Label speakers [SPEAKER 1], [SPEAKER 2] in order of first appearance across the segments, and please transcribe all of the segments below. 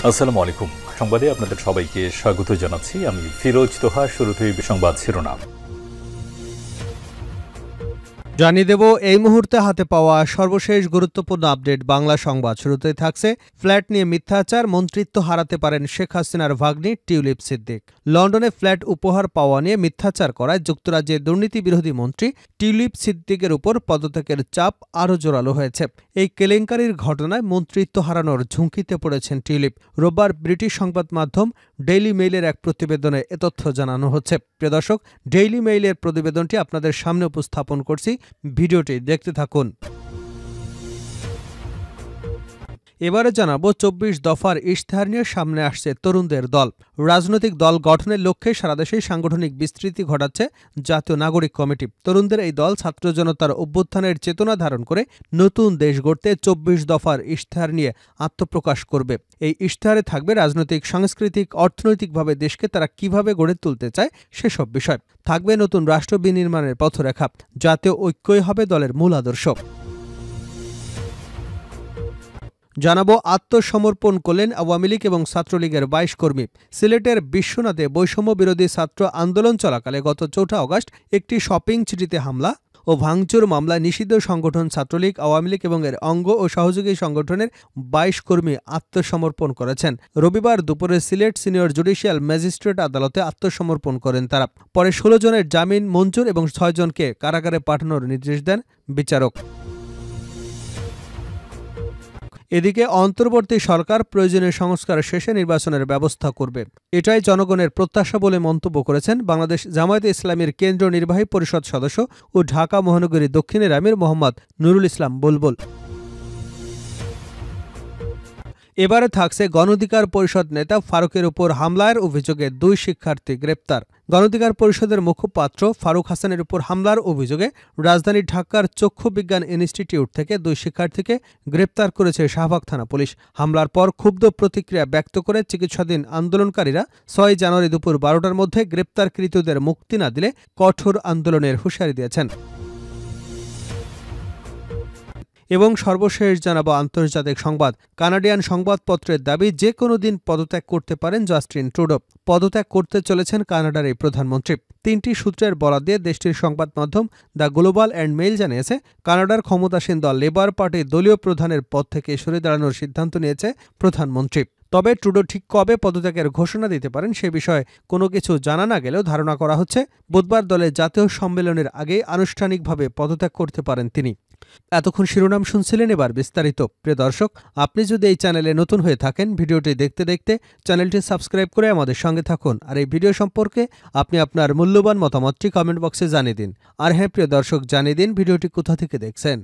[SPEAKER 1] আসসালামু আলাইকুম। সংবাদে আপনাদের সবাইকে স্বাগত জানাচ্ছি। আমি ফিরোজ তোহা। শুরুতেই সংবাদ শিরোনাম
[SPEAKER 2] জানিয়ে দেব এই মুহূর্তে হাতে পাওয়া সর্বশেষ গুরুত্বপূর্ণ আপডেট বাংলা সংবাদ। শুরুতেই থাকছে ফ্ল্যাট নিয়ে মিথ্যাচার, মন্ত্রিত্ব হারাতে পারেন শেখ হাসিনার ভাগ্নি টিউলিপ সিদ্দিক। লন্ডনে ফ্ল্যাট উপহার পাওয়া নিয়ে মিথ্যাচার করায় যুক্তরাজ্যের দুর্নীতি বিরোধী মন্ত্রী টিউলিপ সিদ্দিকের উপর পদত্যাগের চাপ আরও জোরালো হয়েছে। এই কেলেঙ্কারির ঘটনায় মন্ত্রিত্ব হারানোর ঝুঁকিতে পড়েছেন টিউলিপ। রোববার ব্রিটিশ সংবাদ মাধ্যম ডেইলি মেইলের এক প্রতিবেদনে এ তথ্য জানানো হচ্ছে। প্রিয় দর্শক, ডেইলি মেইলের প্রতিবেদনটি আপনাদের সামনে উপস্থাপন করছি, ভিডিওটি দেখতে থাকুন। এবারে জানাবো ২৪ দফার ইশতেহার নিয়ে সামনে আসছে তরুণদের দল। রাজনৈতিক দল গঠনের লক্ষ্যে সারাদেশেই সাংগঠনিক বিস্তৃতি ঘটাচ্ছে জাতীয় নাগরিক কমিটি। তরুণদের এই দল ছাত্র জনতার অভ্যুত্থানের চেতনা ধারণ করে নতুন দেশ গড়তে ২৪ দফার ইশতেহার নিয়ে আত্মপ্রকাশ করবে। এই ইশতেহারে থাকবে রাজনৈতিক, সাংস্কৃতিক, অর্থনৈতিকভাবে দেশকে তারা কিভাবে গড়ে তুলতে চায় সেসব বিষয়। থাকবে নতুন রাষ্ট্র বিনির্মাণের পথরেখা। জাতীয় ঐক্যই হবে দলের মূল আদর্শ। জানাবো আত্মসমর্পণ করলেন আওয়ামী লীগ এবং ছাত্রলীগের ২২ কর্মী। সিলেটের বিশ্বনাথে বৈষম্য বিরোধী ছাত্র আন্দোলন চলাকালে গত ৪ আগস্ট একটি শপিং সিটিতে হামলা ও ভাঙচুর মামলায় নিষিদ্ধ সংগঠন ছাত্রলীগ, আওয়ামী লীগ এবং এর অঙ্গ ও সহযোগী সংগঠনের ২২ কর্মী আত্মসমর্পণ করেছেন। রবিবার দুপুরে সিলেট সিনিয়র জুডিশিয়াল ম্যাজিস্ট্রেট আদালতে আত্মসমর্পণ করেন তারা। পরে ১৬ জনের জামিন মঞ্জুর এবং ৬ জনকে কারাগারে পাঠানোর নির্দেশ দেন বিচারক। এদিকে অন্তর্বর্তী সরকার প্রয়োজনীয় সংস্কার শেষে নির্বাচনের ব্যবস্থা করবে, এটাই জনগণের প্রত্যাশা বলে মন্তব্য করেছেন বাংলাদেশ জামায়াতে ইসলামীর কেন্দ্রীয় নির্বাহী পরিষদ সদস্য ও ঢাকা মহানগরী দক্ষিণের আমির মোহাম্মদ নুরুল ইসলাম বুলবুল। এবারে থাকছে গণঅধিকার পরিষদ নেতা ফারুকের উপর হামলার অভিযোগে ২ শিক্ষার্থী গ্রেপ্তার। গণঅধিকার পরিষদের মুখপাত্র ফারুক হাসানের উপর হামলার অভিযোগে রাজধানী ঢাকার চক্ষু বিজ্ঞান ইনস্টিটিউট থেকে ২ শিক্ষার্থীকে গ্রেপ্তার করেছে শাহবাগ থানা পুলিশ। হামলার পর ক্ষুব্ধ প্রতিক্রিয়া ব্যক্ত করে চিকিৎসাধীন আন্দোলনকারীরা ৬ জানুয়ারি দুপুর ১২টার মধ্যে গ্রেপ্তারকৃতদের মুক্তি না দিলে কঠোর আন্দোলনের হুঁশিয়ারি দিয়েছেন। এবং সর্বশেষ জানাবো আন্তর্জাতিক সংবাদ। কানাডিয়ান সংবাদপত্রের দাবি যে কোনো দিন পদত্যাগ করতে পারেন জাস্টিন ট্রুডো। পদত্যাগ করতে চলেছেন কানাডার এই প্রধানমন্ত্রী। ৩টি সূত্রের বরাত দিয়ে দেশটির সংবাদ মাধ্যম দ্য গ্লোবাল অ্যান্ড মেইল জানিয়েছে, কানাডার ক্ষমতাসীন দল লেবার পার্টি দলীয় প্রধানের পদ থেকে সরে দাঁড়ানোর সিদ্ধান্ত নিয়েছে প্রধানমন্ত্রী। তবে ট্রুডো ঠিক কবে পদত্যাগের ঘোষণা দিতে পারেন সে বিষয়ে কোনো কিছু জানা না গেলেও ধারণা করা হচ্ছে বুধবার দলের জাতীয় সম্মেলনের আগেই আনুষ্ঠানিকভাবে পদত্যাগ করতে পারেন তিনি। এতক্ষণ শিরোনাম শুনছিলেন, এবার বিস্তারিত। প্রিয় দর্শক, আপনি যদি এই চ্যানেলে নতুন হয়ে থাকেন, ভিডিওটি দেখতে দেখতে চ্যানেলটি সাবস্ক্রাইব করে আমাদের সঙ্গে থাকুন। আর এই ভিডিও সম্পর্কে আপনি আপনার মূল্যবান মতামতটি কমেন্ট বক্সে জানিয়ে দিন। আর হ্যাঁ প্রিয় দর্শক, জানিয়ে দিন ভিডিওটি কোথা থেকে দেখছেন।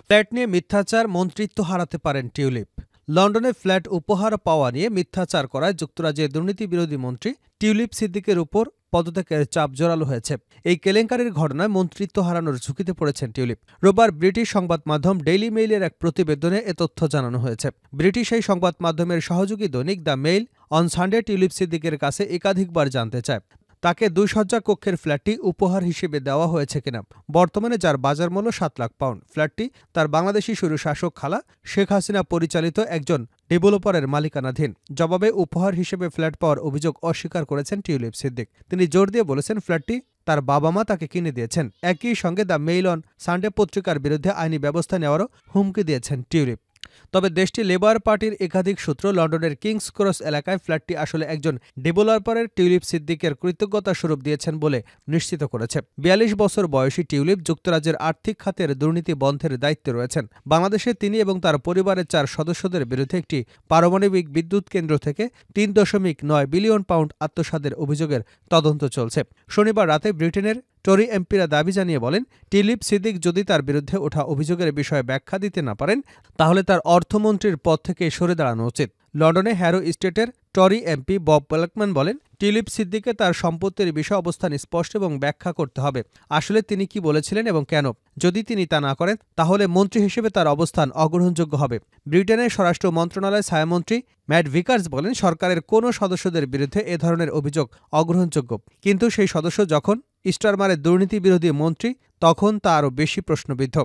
[SPEAKER 2] ফ্ল্যাট নিয়ে মিথ্যাচার, মন্ত্রিত্ব হারাতে পারেন টিউলিপ। লন্ডনে ফ্ল্যাট উপহার পাওয়া নিয়ে মিথ্যাচার করায় যুক্তরাজ্যের দুর্নীতি বিরোধী মন্ত্রী টিউলিপ সিদ্দিকের উপর পদত্যাগের চাপ জোরালো হয়েছে। এই কেলেঙ্কারির ঘটনায় মন্ত্রিত্ব হারানোর ঝুঁকিতে পড়েছেন টিউলিপ। রোববার ব্রিটিশ সংবাদ মাধ্যম ডেইলি মেইলের এক প্রতিবেদনে এ তথ্য জানানো হয়েছে। ব্রিটিশ এই সংবাদ মাধ্যমের সহযোগী দৈনিক the mail on Sunday tulip সিদ্দিকের কাছে একাধিকবার জানতে চায় তাকে ২ শয্যা কক্ষের ফ্ল্যাটটি উপহার হিসেবে দেওয়া হয়েছে কিনা, বর্তমানে যার বাজার মূল্য ৭ লাখ পাউন্ড। ফ্ল্যাটটি তার বাংলাদেশি স্বৈরশাসক খালা শেখ হাসিনা পরিচালিত একজন ডেভেলপারের মালিকানাধীন। জবাবে উপহার হিসেবে ফ্ল্যাট পাওয়ার অভিযোগ অস্বীকার করেছেন টিউলিপ সিদ্দিক। তিনি জোর দিয়ে বলেছেন ফ্ল্যাটটি তার বাবা মা তাকে কিনে দিয়েছেন। একই সঙ্গে দ্য মেইল অন সানডে পত্রিকার বিরুদ্ধে আইনি ব্যবস্থা নেওয়ারও হুমকি দিয়েছেন টিউলিপ। তবে দেশটি লেবার পার্টির একাধিক সূত্র লন্ডনের কিংস ক্রস এলাকায় ফ্ল্যাটটি আসলে একজন ডেভেলপারের টিউলিপ সিদ্দিকের কৃতজ্ঞতা স্বরূপ দিয়েছেন বলে নিশ্চিত করেছে। ৪২ বছর বয়সী টিউলিপ যুক্তরাজ্যের আর্থিক খাতের দুর্নীতি বন্ধের দায়িত্বে রয়েছেন। বাংলাদেশে তিনি এবং তার পরিবারের ৪ সদস্যদের বিরুদ্ধে একটি পারমাণবিক বিদ্যুৎ কেন্দ্র থেকে ৩.৯ বিলিয়ন পাউন্ড আত্মসাতের অভিযোগের তদন্ত চলছে। শনিবার রাতে ব্রিটেনের টরি এমপিরা দাবি জানিয়ে বলেন, টিউলিপ সিদ্দিক যদি তার বিরুদ্ধে ওঠা অভিযোগের বিষয়ে ব্যাখ্যা দিতে না পারেন তাহলে তার অর্থমন্ত্রীর পদ থেকে সরে দাঁড়ানো উচিত। লন্ডনে হ্যারো স্টেটের টরি এমপি বব ব্ল্যাকম্যান বলেন, টিউলিপ সিদ্দিককে তার সম্পত্তির বিষয়ে অবস্থান স্পষ্ট এবং ব্যাখ্যা করতে হবে। আসলে তিনি কি বলেছিলেন এবং কেন। যদি তিনি তা না করেন তাহলে মন্ত্রী হিসেবে তার অবস্থান অগ্রহণযোগ্য হবে। ব্রিটেনের স্বরাষ্ট্র মন্ত্রণালয়ের ছায়ামন্ত্রী ম্যাট ভিকার্স বলেন, সরকারের কোনো সদস্যদের বিরুদ্ধে এ ধরনের অভিযোগ অগ্রহণযোগ্য, কিন্তু সেই সদস্য যখন স্টারমারের দুর্নীতি বিরোধী মন্ত্রী তখন তা আরও বেশি প্রশ্নবিদ্ধ।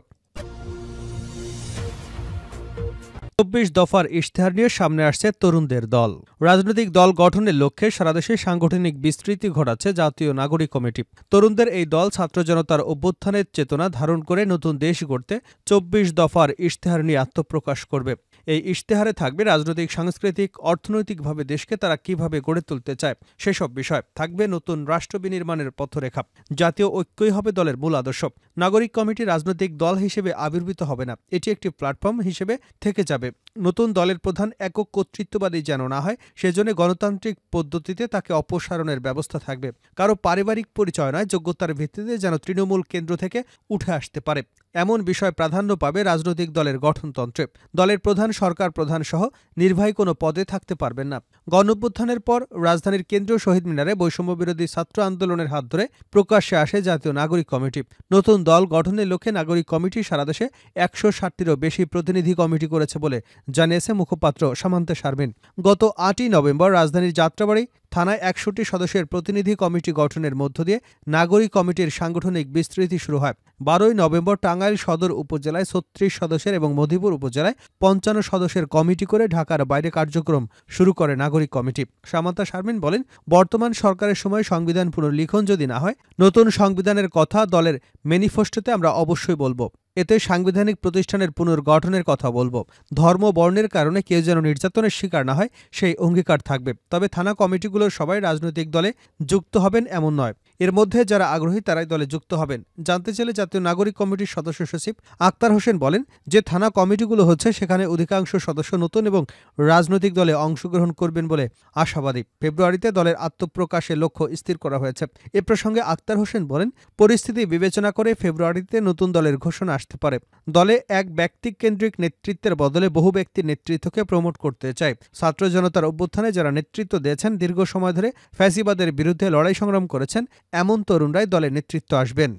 [SPEAKER 2] ২৪ দফার ইশতেহার নিয়ে সামনে আসছে তরুণদের দল। রাজনৈতিক দল গঠনের লক্ষ্যে সারাদেশে সাংগঠনিক বিস্তৃতি ঘটাচ্ছে জাতীয় নাগরিক কমিটি। তরুণদের এই দল ছাত্র জনতার অভ্যুত্থানের চেতনা ধারণ করে নতুন দেশ গড়তে ২৪ দফার ইশতেহার নিয়ে আত্মপ্রকাশ করবে। এই ইশতেহারে থাকবে রাজনৈতিক, সাংস্কৃতিক, অর্থনৈতিকভাবে দেশকে তারা কিভাবে গড়ে তুলতে চায় সেসব বিষয়। থাকবে নতুন রাষ্ট্র বিনির্মাণের পথরেখা। জাতীয় ঐক্যই হবে দলের মূল আদর্শ। নাগরিক কমিটি রাজনৈতিক দল হিসেবে আবির্ভূত হবে না, এটি একটি প্ল্যাটফর্ম হিসেবে থেকে যাবে। নতুন দলের প্রধান একক কর্তৃত্ববাদী যেন না হয়, সেজন্য গণতান্ত্রিক পদ্ধতিতে তাকে অপসারণের ব্যবস্থা থাকবে। কারো পারিবারিক পরিচয় নয়, যোগ্যতার ভিত্তিতে যেন তৃণমূল কেন্দ্র থেকে উঠে আসতে পারে, এমন বিষয় প্রাধান্য পাবে রাজনৈতিক দলের গঠনতন্ত্রে। দলের প্রধান, সরকার প্রধান সহ নির্বাহী কোনো পদে থাকতে পারবেন না। গণঅভ্যুত্থানের পর রাজধানীর কেন্দ্রীয় শহীদ মিনারে বৈষম্যবিরোধী ছাত্র আন্দোলনের হাত ধরে প্রকাশ্যে আসে জাতীয় নাগরিক কমিটি। নতুন দল গঠনের লক্ষ্যে নাগরিক কমিটি সারা দেশে ১৬০টিরও বেশি প্রতিনিধি কমিটি করেছে বলে জানিয়েছে মুখপাত্র সামান্তা শারমিন। গত ৮ই নভেম্বর রাজধানীর যাত্রাবাড়ি থানায় ১৬০ সদস্যের প্রতিনিধি কমিটি গঠনের মধ্য দিয়ে নাগরিক কমিটির সাংগঠনিক বিস্তৃতি শুরু হয়। ১২ই নভেম্বর টাঙ্গাইল সদর উপজেলায় ৩৬ সদস্যের এবং মধুপুর উপজেলায় ৫৫ সদস্যের কমিটি করে ঢাকার বাইরে কার্যক্রম শুরু করে নাগরিক কমিটি। সামান্তা শারমিন বলেন, বর্তমান সরকারের সময় সংবিধান পুনর্লিখন যদি না হয়, নতুন সংবিধানের কথা দলের ম্যানিফেস্টোতে আমরা অবশ্যই বলবো। এতে সাংবিধানিক প্রতিষ্ঠানের পুনর্গঠনের কথা বলবো। ধর্ম, বর্ণের কারণে কেউ যেন নির্যাতনের শিকার না হয়, সেই অঙ্গীকার থাকবে। তবে থানা কমিটিগুলোর সবাই রাজনৈতিক দলে যুক্ত হবেন এমন নয়। এর মধ্যে যারা আগ্রহী তারাই দলে যুক্ত হবেন। জানতে চাইলে জাতীয় নাগরিক কমিটির সদস্য সচিব আক্তার হোসেন বলেন, যে থানা কমিটিগুলো হচ্ছে সেখানে অধিকাংশ সদস্য নতুন এবং রাজনৈতিক দলে অংশগ্রহণ করবেন বলে আশাবাদী। ফেব্রুয়ারিতে দলের আত্মপ্রকাশের লক্ষ্য স্থির করা হয়েছে। এ প্রসঙ্গে আক্তার হোসেন বলেন, পরিস্থিতি বিবেচনা করে ফেব্রুয়ারিতে নতুন দলের ঘোষণা আসতে পারে। দলে এক ব্যক্তিকেন্দ্রিক নেতৃত্বের বদলে বহু ব্যক্তির নেতৃত্বকে প্রমোট করতে চায়। ছাত্র জনতার অভ্যুত্থানে যারা নেতৃত্ব দিয়েছেন, দীর্ঘ সময় ধরে ফ্যাসিবাদের বিরুদ্ধে লড়াই সংগ্রাম করেছেন, এমন তরুণরাই দলে নেতৃত্ব আসবেন।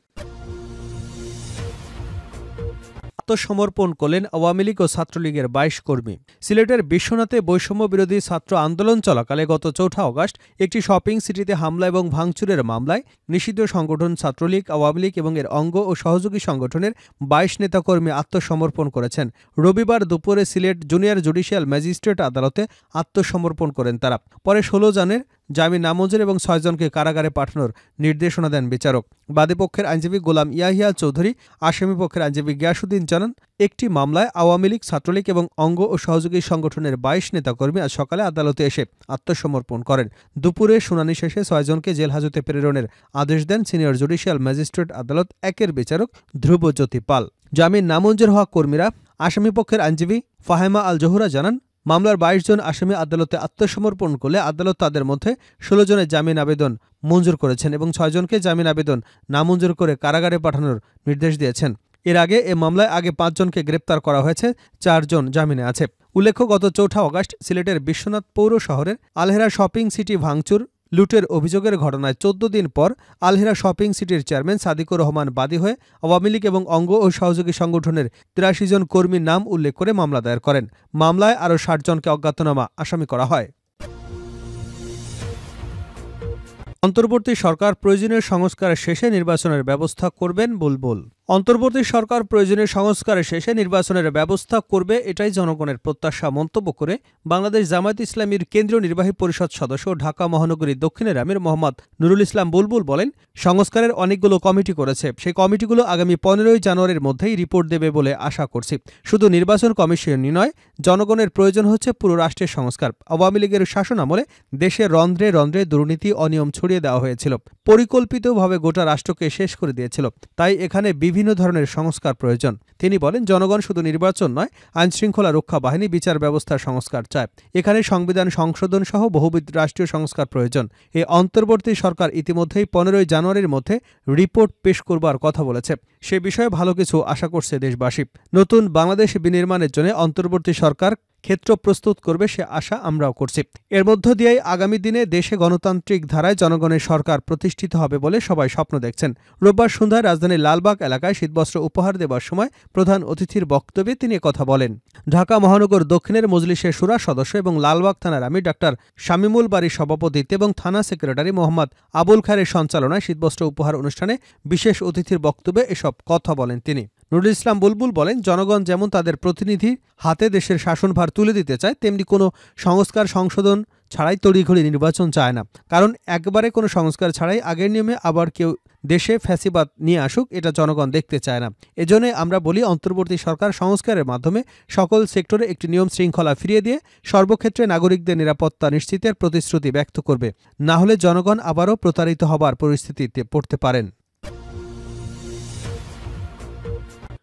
[SPEAKER 2] আত্মসমর্পণ করলেন আওয়ামী লীগ ও ছাত্রলীগের ২২ কর্মী। সিলেটের বিশ্বনাথে বৈষম্য বিরোধী ছাত্র আন্দোলন চলাকালে গত ৪ আগস্ট একটি শপিং সিটিতে হামলা এবং ভাঙচুরের মামলায় নিষিদ্ধ সংগঠন ছাত্রলীগ, আওয়ামী লীগ এবং এর অঙ্গ ও সহযোগী সংগঠনের ২২ নেতাকর্মী আত্মসমর্পণ করেছেন। রবিবার দুপুরে সিলেট জুনিয়র জুডিশিয়াল ম্যাজিস্ট্রেট আদালতে আত্মসমর্পণ করেন তারা। পরে ১৬ জনের জামিন নামঞ্জুর এবং ৬ জনকে কারাগারে পাঠানোর নির্দেশনা দেন বিচারক। বাদীপক্ষের আইনজীবী গোলাম ইয়াহিয়া চৌধুরী, আসামিপক্ষের আইনজীবী গিয়াসউদ্দিন জানান, একটি মামলায় আওয়ামী লীগ, ছাত্রলীগ এবং অঙ্গ ও সহযোগী সংগঠনের ২২ নেতাকর্মী আজ সকালে আদালতে এসে আত্মসমর্পণ করেন। দুপুরে শুনানি শেষে ৬ জনকে জেল হাজতে প্রেরণের আদেশ দেন সিনিয়র জুডিশিয়াল ম্যাজিস্ট্রেট আদালত ১-এর বিচারক ধ্রুবজ্যোতি পাল। জামিন নামঞ্জুর হওয়া কর্মীরা আসামিপক্ষের আইনজীবী ফাহেমা আল জহুরা জানান, মামলার ২২ জন আসামি আদালতে আত্মসমর্পণ করলে আদালত তাদের মধ্যে ১৬ জনের জামিন আবেদন মঞ্জুর করেছেন এবং ৬ জনকে জামিন আবেদন নামঞ্জুর করে কারাগারে পাঠানোর নির্দেশ দিয়েছেন। এর আগে এ মামলায় ৫ জনকে গ্রেপ্তার করা হয়েছে, ৪ জন জামিনে আছে। উল্লেখ্য, গত ৪ আগস্ট সিলেটের বিশ্বনাথ পৌর শহরের আলহেরা শপিং সিটি ভাঙচুর, লুটের অভিযোগের ঘটনায় ১৪ দিন পর আলহেরা শপিং সিটির চেয়ারম্যান সাদিকুর রহমান বাদী হয়ে আওয়ামী লীগ এবং অঙ্গ ও সহযোগী সংগঠনের ৮৩ জন কর্মীর নাম উল্লেখ করে মামলা দায়ের করেন। মামলায় আরও ৬০ জনকে অজ্ঞাতনামা আসামি করা হয়। অন্তর্বর্তী সরকার প্রয়োজনীয় সংস্কারের শেষে নির্বাচনের ব্যবস্থা করবেন বুলবুল। অন্তর্বর্তী সরকার প্রয়োজনীয় সংস্কারের শেষে নির্বাচনের ব্যবস্থা করবে, এটাই জনগণের প্রত্যাশা মন্তব্য করে বাংলাদেশ জামায়াতে ইসলামীর কেন্দ্রীয় নির্বাহী পরিষদ সদস্য ঢাকা মহানগরী দক্ষিণের আমির মোহাম্মদ নুরুল ইসলাম বুলবুল বলেন, সংস্কারের অনেকগুলো কমিটি করেছে, সেই কমিটিগুলো আগামী ১৫ই জানুয়ারির মধ্যেই রিপোর্ট দেবে বলে আশা করছি। শুধু নির্বাচন কমিশনই নয়, জনগণের প্রয়োজন হচ্ছে পুরো রাষ্ট্রের সংস্কার। আওয়ামী লীগের শাসন আমলে দেশের রন্ধ্রে রন্ধ্রে দুর্নীতি, অনিয়ম ছড়িয়ে দেওয়া হয়েছিল, পরিকল্পিতভাবে গোটা রাষ্ট্রকে শেষ করে দিয়েছিল। তাই এখানে বিভিন্ন ধরনের সংস্কার প্রয়োজন। তিনি বলেন, জনগণ শুধু নির্বাচন নয়, আইনশৃঙ্খলা রক্ষা বাহিনী, বিচার ব্যবস্থার সংস্কার চায়। এখানে সংবিধান সংশোধন সহ বহুবিধ রাষ্ট্রীয় সংস্কার প্রয়োজন। এই অন্তর্বর্তী সরকার ইতিমধ্যেই ১৫ই জানুয়ারির মধ্যে রিপোর্ট পেশ করবার কথা বলেছে। সে বিষয়ে ভালো কিছু আশা করছে দেশবাসী। নতুন বাংলাদেশ বিনির্মাণের জন্য অন্তর্বর্তী সরকার ক্ষেত্র প্রস্তুত করবে, সে আশা আমরাও করছি। এর মধ্য দিয়েই আগামী দিনে দেশে গণতান্ত্রিক ধারায় জনগণের সরকার প্রতিষ্ঠিত হবে বলে সবাই স্বপ্ন দেখছেন। রোববার সন্ধ্যায় রাজধানীর লালবাগ এলাকায় শীতবস্ত্র উপহার দেওয়ার সময় প্রধান অতিথির বক্তব্যে তিনি কথা বলেন। ঢাকা মহানগর দক্ষিণের মজলিসে শুরা সদস্য এবং লালবাগ থানার আমির ডাক্তার শামিমুল বারীর সভাপতিত্বে এবং থানা সেক্রেটারি মোহাম্মদ আবুল খায়ের সঞ্চালনায় শীতবস্ত্র উপহার অনুষ্ঠানে বিশেষ অতিথির বক্তব্যে এসব এসব কথা বলেন তিনি। নুরুল ইসলাম বুলবুল বলেন, জনগণ যেমন তাদের প্রতিনিধির হাতে দেশের শাসনভার তুলে দিতে চায়, তেমনি কোনো সংস্কার সংশোধন ছাড়াই তড়িঘড়ি নির্বাচন চায় না। কারণ একবারে কোনো সংস্কার ছাড়াই আগের নিয়মে আবার কেউ দেশে ফ্যাসিবাদ নিয়ে আসুক, এটা জনগণ দেখতে চায় না। এজন্য আমরা বলি, অন্তর্বর্তী সরকার সংস্কারের মাধ্যমে সকল সেক্টরে একটি নিয়ম শৃঙ্খলা ফিরিয়ে দিয়ে সর্বক্ষেত্রে নাগরিকদের নিরাপত্তা নিশ্চিতের প্রতিশ্রুতি ব্যক্ত করবে। না হলে জনগণ আবারও প্রতারিত হবার পরিস্থিতিতে পড়তে পারেন।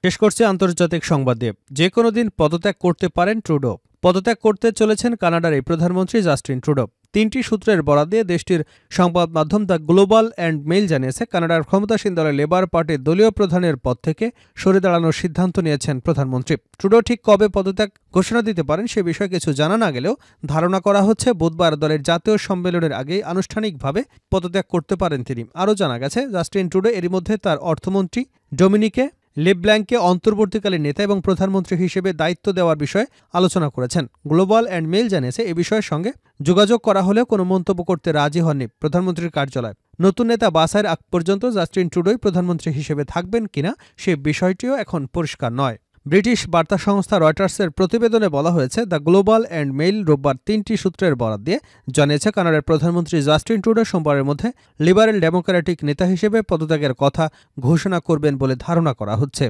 [SPEAKER 2] শেষ করছে আন্তর্জাতিক সংবাদ দিয়ে। যে কোনো দিন পদত্যাগ করতে পারেন ট্রুডো। পদত্যাগ করতে চলেছেন কানাডার এই প্রধানমন্ত্রী জাস্টিন ট্রুডো। 3টি সূত্রের বরাত দিয়ে দেশটির সংবাদ মাধ্যম দ্য গ্লোবাল অ্যান্ড মেইল জানিয়েছে, কানাডার ক্ষমতাসীন দলের লেবার পার্টির দলীয় প্রধানের পদ থেকে সরে দাঁড়ানোর সিদ্ধান্ত নিয়েছেন প্রধানমন্ত্রী। ট্রুডো ঠিক কবে পদত্যাগ ঘোষণা দিতে পারেন সে বিষয়ে কিছু জানা না গেলেও ধারণা করা হচ্ছে বুধবার দলের জাতীয় সম্মেলনের আগেই আনুষ্ঠানিকভাবে পদত্যাগ করতে পারেন তিনি। আরও জানা গেছে, জাস্টিন ট্রুডো এরই মধ্যে তার অর্থমন্ত্রী ডমিনিকে লেব্ল্যাঙ্ককে অন্তর্বর্তীকালীন নেতা এবং প্রধানমন্ত্রী হিসেবে দায়িত্ব দেওয়ার বিষয়ে আলোচনা করেছেন। গ্লোবাল অ্যান্ড মেইল জানিয়েছে, এ বিষয়ের সঙ্গে যোগাযোগ করা হলেও কোনো মন্তব্য করতে রাজি হননি প্রধানমন্ত্রীর কার্যালয়। নতুন নেতা বাছাইয়ের আগ পর্যন্ত জাস্টিন ট্রুডোই প্রধানমন্ত্রী হিসেবে থাকবেন কিনা সে বিষয়টিও এখন পরিষ্কার নয়। ব্রিটিশ বার্তা সংস্থা রয়টার্সের প্রতিবেদনে বলা হয়েছে, দ্য গ্লোবাল অ্যান্ড মেইল রোববার 3টি সূত্রের বরাত দিয়ে জানিয়েছে, কানাডার প্রধানমন্ত্রী জাস্টিন ট্রুডো সোমবারের মধ্যে লিবারেল ডেমোক্রেটিক নেতা হিসেবে পদত্যাগের কথা ঘোষণা করবেন বলে ধারণা করা হচ্ছে।